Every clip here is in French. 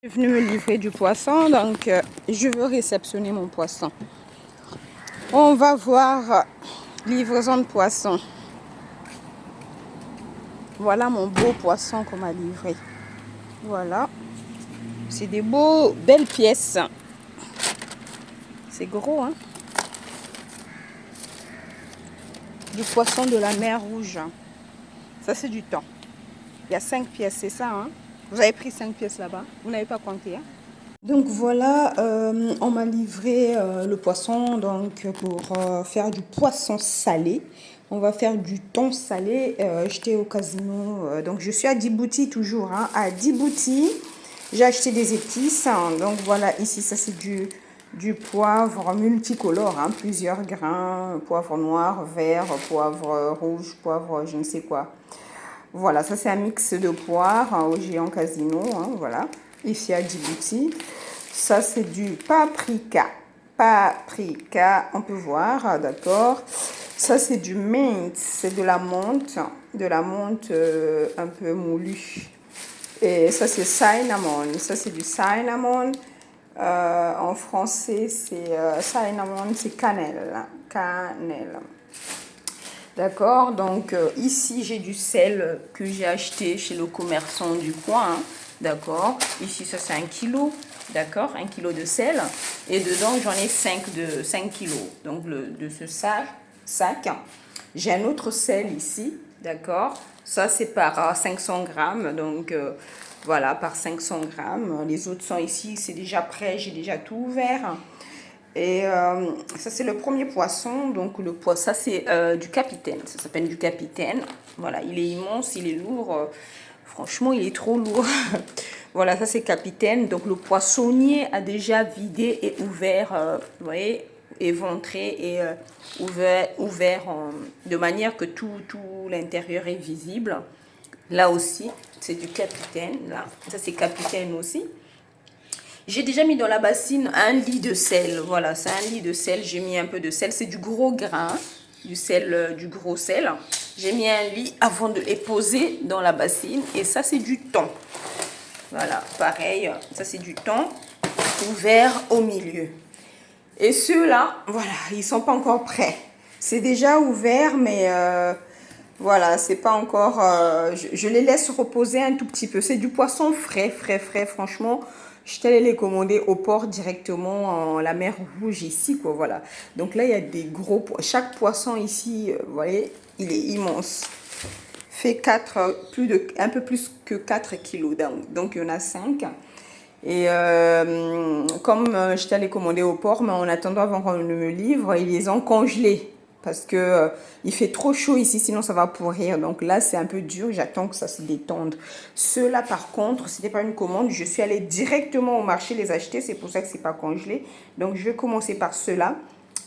Je suis venue me livrer du poisson, donc je veux réceptionner mon poisson. On va voir livraison de poisson. Voilà mon beau poisson qu'on m'a livré. Voilà. C'est des belles pièces. C'est gros, hein. Du poisson de la mer Rouge. Ça, c'est du thon. Il y a 5 pièces, c'est ça, hein. Vous avez pris 5 pièces là-bas. Vous n'avez pas compté, hein. Donc voilà, on m'a livré le poisson donc pour faire du poisson salé. On va faire du thon salé. J'étais au casino, donc je suis à Djibouti toujours, hein, à Djibouti. J'ai acheté des épices, hein, donc voilà, ici ça c'est du poivre multicolore, hein, plusieurs grains, poivre noir, vert, poivre rouge, poivre je ne sais quoi. Voilà, ça c'est un mix de poires hein, au Géant Casino, hein, voilà, ici à Djibouti. Ça c'est du paprika. Paprika, on peut voir, d'accord. Ça c'est du mint, c'est de la menthe un peu moulue. Et ça c'est cinnamon, ça c'est du cinnamon. En français c'est cinnamon, c'est cannelle, cannelle. D'accord, donc ici j'ai du sel que j'ai acheté chez le commerçant du coin, hein, d'accord. Ici ça c'est 1 kilo, d'accord, 1 kilo de sel. Et dedans j'en ai 5 kilos, donc de ce sac. J'ai un autre sel ici, d'accord. Ça c'est par 500 grammes, donc voilà, par 500 grammes. Les autres sont ici, c'est déjà prêt, j'ai déjà tout ouvert. Et ça c'est le premier poisson, donc le poisson, ça c'est du capitaine, ça s'appelle du capitaine. Voilà, il est immense, il est lourd, franchement il est trop lourd. Voilà, ça c'est capitaine, donc le poissonnier a déjà vidé et ouvert, vous voyez, éventré et ouvert de manière que tout l'intérieur est visible. Là aussi, c'est du capitaine, là, ça c'est capitaine aussi. J'ai déjà mis dans la bassine 1 lit de sel. Voilà, c'est 1 lit de sel. J'ai mis un peu de sel. C'est du gros grain, du sel, du gros sel. J'ai mis 1 lit avant de les poser dans la bassine. Et ça, c'est du thon. Voilà, pareil. Ça, c'est du thon ouvert au milieu. Et ceux-là, voilà, ils ne sont pas encore prêts. C'est déjà ouvert, mais voilà, c'est pas encore... je les laisse reposer un tout petit peu. C'est du poisson frais, franchement. Je suis allée les commander au port directement en la mer Rouge ici, quoi, voilà. Donc là, il y a des gros... Chaque poisson ici, vous voyez, il est immense. Fait un peu plus que 4 kilos, donc il y en a 5. Et comme je t'allais commander au port, mais en attendant avant qu'on me livre, ils les ont congelés. Parce que il fait trop chaud ici, sinon ça va pourrir. Donc là, c'est un peu dur, j'attends que ça se détende. Ceux-là, par contre, c'était pas une commande. Je suis allée directement au marché les acheter, c'est pour ça que c'est pas congelé. Donc je vais commencer par ceux-là.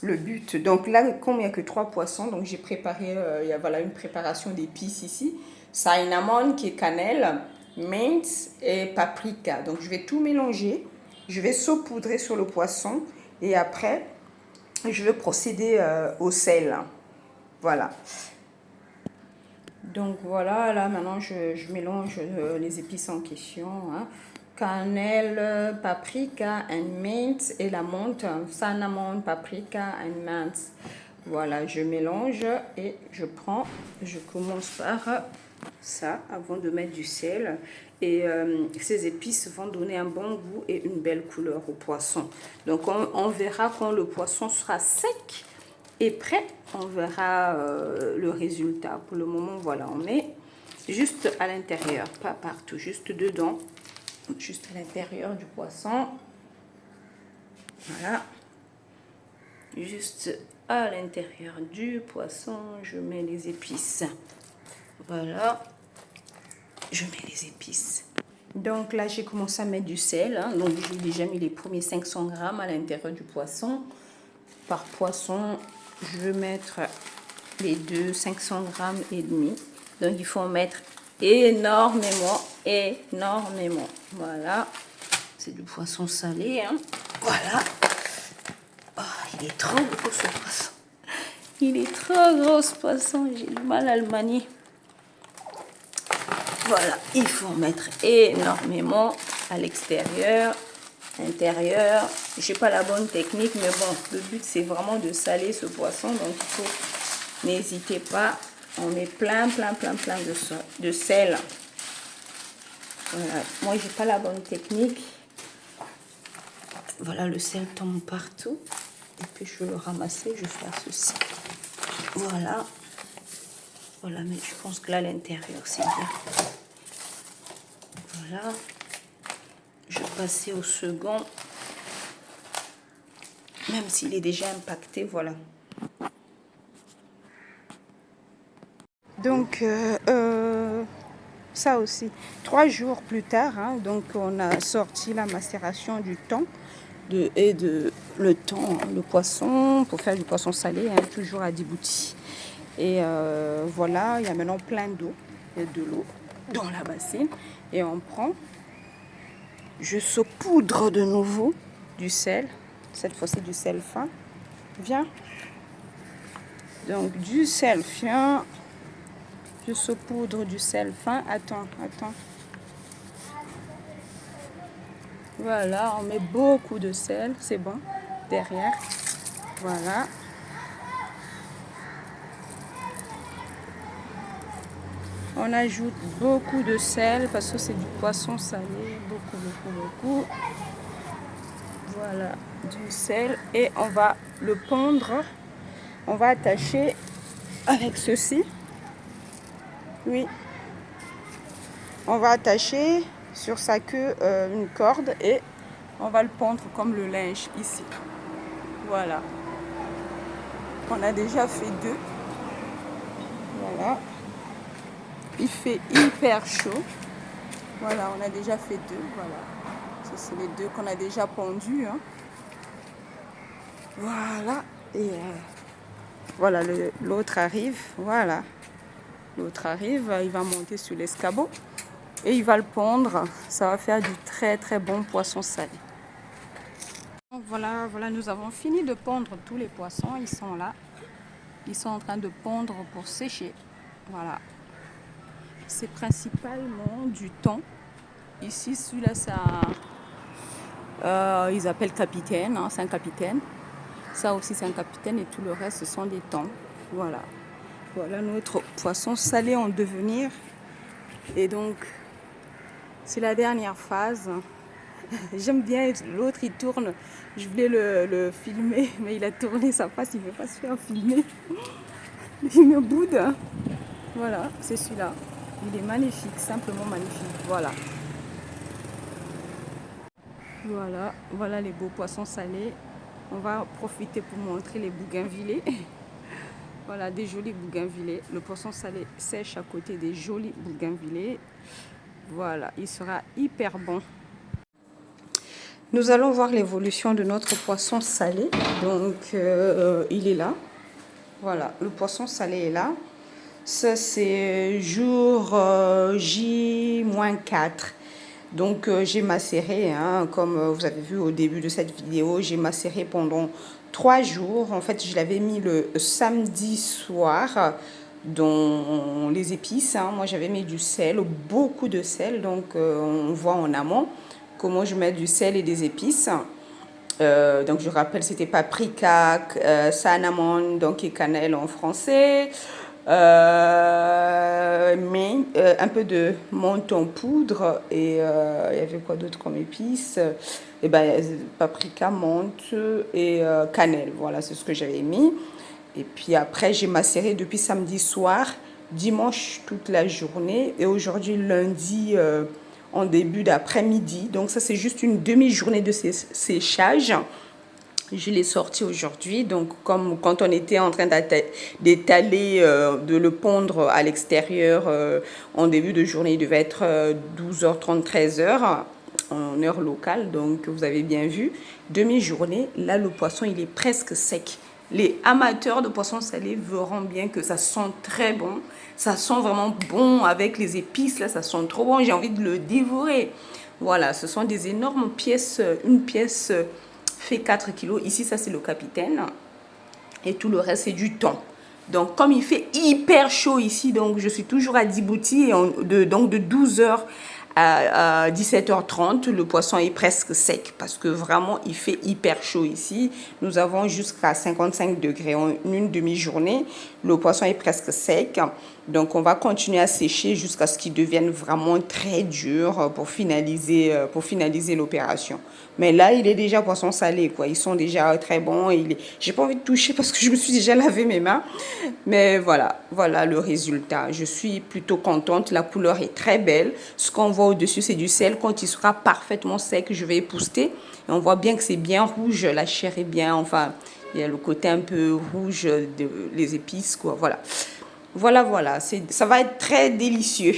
Le but, donc là, comme il n'y a que 3 poissons, donc j'ai préparé, il y a voilà, une préparation d'épices ici. Cinnamon qui est cannelle, mint et paprika. Donc je vais tout mélanger, je vais saupoudrer sur le poisson et après je vais procéder au sel. Voilà. Donc voilà, là maintenant je mélange les épices en question, hein. Cannelle, paprika and mint et la menthe, cinnamon, paprika and mint. Voilà, je mélange et je commence par ça avant de mettre du sel. Et ces épices vont donner un bon goût et une belle couleur au poisson. Donc on verra quand le poisson sera sec et prêt, on verra le résultat. Pour le moment, voilà, on met juste à l'intérieur, pas partout, juste dedans, juste à l'intérieur du poisson. Voilà, juste à l'intérieur du poisson, je mets les épices. Voilà, je mets les épices. Donc là, j'ai commencé à mettre du sel, hein. Donc j'ai déjà mis les premiers 500 grammes à l'intérieur du poisson. Par poisson, je vais mettre les deux 500 grammes et demi. Donc il faut en mettre énormément. Voilà, c'est du poisson salé, hein. Voilà. Oh, il est trop gros ce poisson. Il est trop gros ce poisson, j'ai du mal à le manier. Voilà, il faut en mettre énormément. à l'extérieur, intérieur. J'ai pas la bonne technique, mais bon, le but c'est vraiment de saler ce poisson, donc il faut, n'hésitez pas, on met plein de sel. Voilà. Moi j'ai pas la bonne technique. Voilà, le sel tombe partout. Et puis je vais le ramasser, je vais faire ceci. Voilà. Voilà, mais je pense que là, à l'intérieur, c'est bien. Voilà. Je vais passer au second. Même s'il est déjà impacté, voilà. Donc, ça aussi. 3 jours plus tard, hein, donc on a sorti la macération du thon le thon, le poisson, pour faire du poisson salé, hein, toujours à Djibouti. Et voilà, il y a maintenant plein d'eau. Il y a de l'eau dans la bassine. Et on prend, je saupoudre de nouveau du sel. Cette fois-ci du sel fin. Viens. Donc du sel fin. Je saupoudre du sel fin. Attends. Voilà, on met beaucoup de sel. C'est bon. Derrière. Voilà. On ajoute beaucoup de sel parce que c'est du poisson salé. Beaucoup. Voilà, du sel. Et on va le pondre. On va attacher avec ceci. Oui. On va attacher sur sa queue une corde et on va le pondre comme le linge ici. Voilà. On a déjà fait 2. Voilà. Il fait hyper chaud. Voilà, on a déjà fait 2. Voilà. Ça, c'est les 2 qu'on a déjà pondus. Hein. Voilà. Et voilà, l'autre arrive. Voilà. L'autre arrive, il va monter sur l'escabeau et il va le pondre. Ça va faire du très bon poisson salé. Voilà, nous avons fini de pondre tous les poissons. Ils sont là. Ils sont en train de pondre pour sécher. Voilà. C'est principalement du thon. Ici, celui-là, ils appellent capitaine. Hein, c'est un capitaine. Ça aussi, c'est un capitaine. Et tout le reste, ce sont des thons. Voilà. Voilà notre poisson salé en devenir. Et donc, c'est la dernière phase. J'aime bien l'autre, il tourne. Je voulais le filmer, mais il a tourné sa face, il ne veut pas se faire filmer. Il me boude. Voilà, c'est celui-là. Il est magnifique, simplement magnifique. Voilà. Voilà les beaux poissons salés. On va profiter pour montrer les bougainvillés. Voilà, des jolis bougainvillés. Le poisson salé sèche à côté des jolis bougainvillés. Voilà, il sera hyper bon. Nous allons voir l'évolution de notre poisson salé. Donc, il est là. Voilà, le poisson salé est là. Ça, c'est jour J-4. Donc, j'ai macéré, hein, comme vous avez vu au début de cette vidéo, j'ai macéré pendant 3 jours. En fait, je l'avais mis le samedi soir dans les épices. Hein. Moi, j'avais mis du sel, beaucoup de sel. Donc, on voit en amont comment je mets du sel et des épices. Donc, je rappelle, c'était paprika, cinnamon, donc et cannelle en français. Mais un peu de menthe en poudre et il y avait quoi d'autre comme épices et ben paprika, menthe et cannelle. Voilà, c'est ce que j'avais mis. Et puis après, j'ai macéré depuis samedi soir, dimanche toute la journée et aujourd'hui lundi en début d'après-midi. Donc ça, c'est juste une demi-journée de séchage. Je l'ai sorti aujourd'hui, donc comme quand on était en train d'étaler, de le pondre à l'extérieur en début de journée, il devait être 12h30, 13h en heure locale, donc vous avez bien vu, demi-journée, là le poisson il est presque sec. Les amateurs de poisson salé verront bien que ça sent très bon, ça sent vraiment bon avec les épices, là ça sent trop bon, j'ai envie de le dévorer. Voilà, ce sont des énormes pièces, une pièce fait 4 kilos. Ici, ça, c'est le capitaine. Et tout le reste, c'est du thon. Donc, comme il fait hyper chaud ici, donc je suis toujours à Djibouti. Et donc, de 12h à 17h30, le poisson est presque sec parce que vraiment il fait hyper chaud ici. Nous avons jusqu'à 55 degrés en une demi-journée. Le poisson est presque sec. Donc on va continuer à sécher jusqu'à ce qu'il devienne vraiment très dur pour finaliser l'opération. Mais là, il est déjà poisson salé, quoi. Ils sont déjà très bons. J'ai pas envie de toucher parce que je me suis déjà lavé mes mains. Mais voilà le résultat. Je suis plutôt contente. La couleur est très belle. Ce qu'on voit au-dessus, c'est du sel. Quand il sera parfaitement sec, je vais épousseter. Et on voit bien que c'est bien rouge. La chair est bien, enfin, il y a le côté un peu rouge les épices, quoi. Voilà. Ça va être très délicieux.